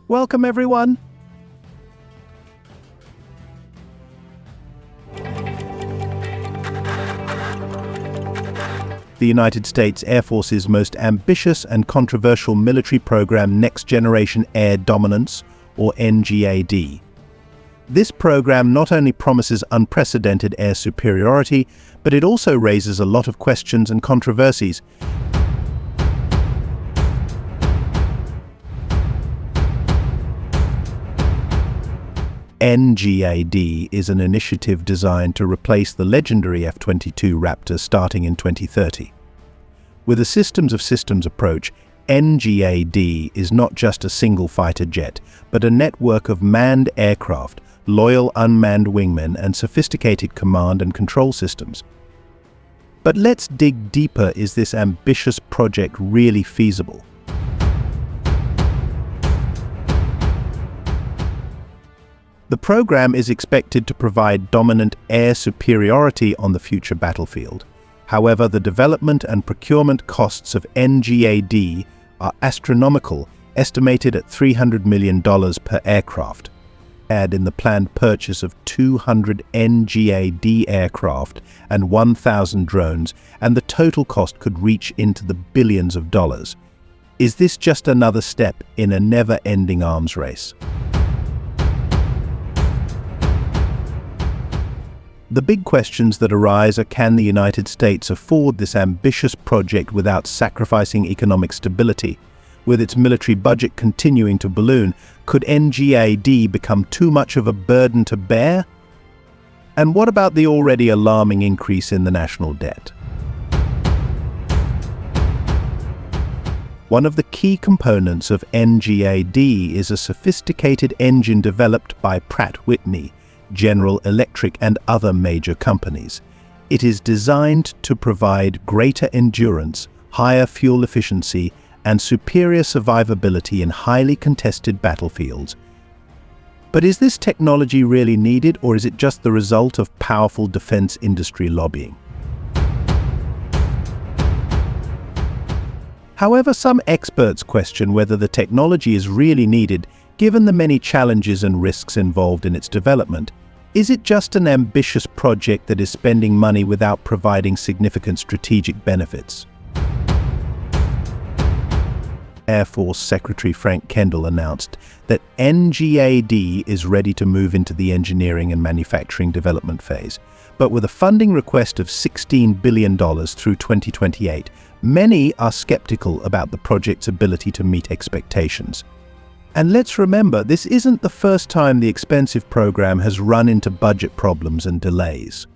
Welcome, everyone. The United States Air Force's most ambitious and controversial military program, Next Generation Air Dominance, or NGAD. This program not only promises unprecedented air superiority, but it also raises a lot of questions and controversies. NGAD is an initiative designed to replace the legendary F-22 Raptor starting in 2030. With a systems of systems approach, NGAD is not just a single fighter jet, but a network of manned aircraft, loyal unmanned wingmen, and sophisticated command and control systems. But let's dig deeper. Is this ambitious project really feasible? The program is expected to provide dominant air superiority on the future battlefield. However, the development and procurement costs of NGAD are astronomical, estimated at $300 million per aircraft. Add in the planned purchase of 200 NGAD aircraft and 1,000 drones, and the total cost could reach into the billions of dollars. Is this just another step in a never-ending arms race? The big questions that arise are: can the United States afford this ambitious project without sacrificing economic stability? With its military budget continuing to balloon, could NGAD become too much of a burden to bear? And what about the already alarming increase in the national debt? One of the key components of NGAD is a sophisticated engine developed by Pratt Whitney, General Electric, and other major companies. It is designed to provide greater endurance, higher fuel efficiency, and superior survivability in highly contested battlefields. But is this technology really needed, or is it just the result of powerful defense industry lobbying? However, some experts question whether the technology is really needed, given the many challenges and risks involved in its development. Is it just an ambitious project that is spending money without providing significant strategic benefits? Air Force Secretary Frank Kendall announced that NGAD is ready to move into the engineering and manufacturing development phase. But with a funding request of $16 billion through 2028, many are skeptical about the project's ability to meet expectations. And let's remember, this isn't the first time the expensive program has run into budget problems and delays.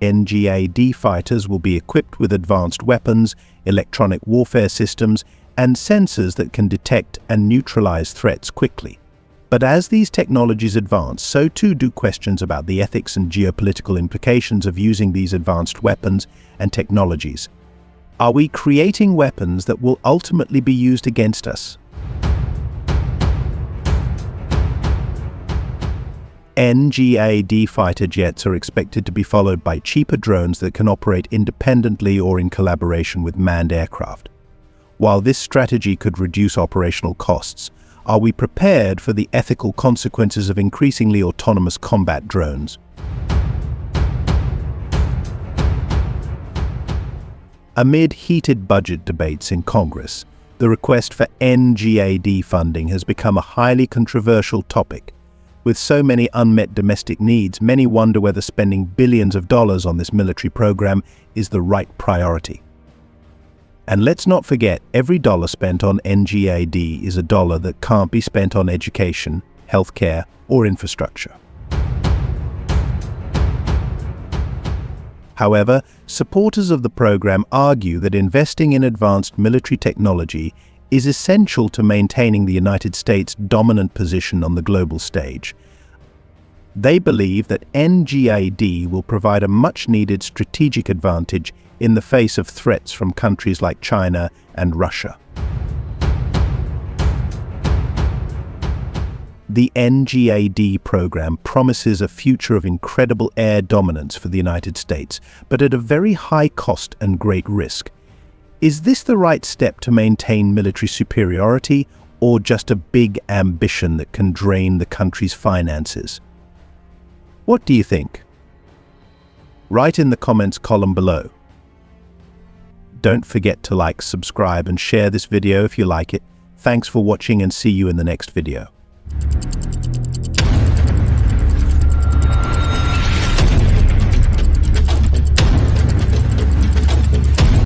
NGAD fighters will be equipped with advanced weapons, electronic warfare systems, and sensors that can detect and neutralize threats quickly. But as these technologies advance, so too do questions about the ethics and geopolitical implications of using these advanced weapons and technologies. Are we creating weapons that will ultimately be used against us? NGAD fighter jets are expected to be followed by cheaper drones that can operate independently or in collaboration with manned aircraft. While this strategy could reduce operational costs, are we prepared for the ethical consequences of increasingly autonomous combat drones? Amid heated budget debates in Congress, the request for NGAD funding has become a highly controversial topic. With so many unmet domestic needs, many wonder whether spending billions of dollars on this military program is the right priority. And let's not forget, every dollar spent on NGAD is a dollar that can't be spent on education, healthcare, or infrastructure. However, supporters of the program argue that investing in advanced military technology is essential to maintaining the United States' dominant position on the global stage. They believe that NGAD will provide a much-needed strategic advantage in the face of threats from countries like China and Russia. The NGAD program promises a future of incredible air dominance for the United States, but at a very high cost and great risk. Is this the right step to maintain military superiority, or just a big ambition that can drain the country's finances? What do you think? Write in the comments column below. Don't forget to like, subscribe, and share this video if you like it. Thanks for watching and see you in the next video.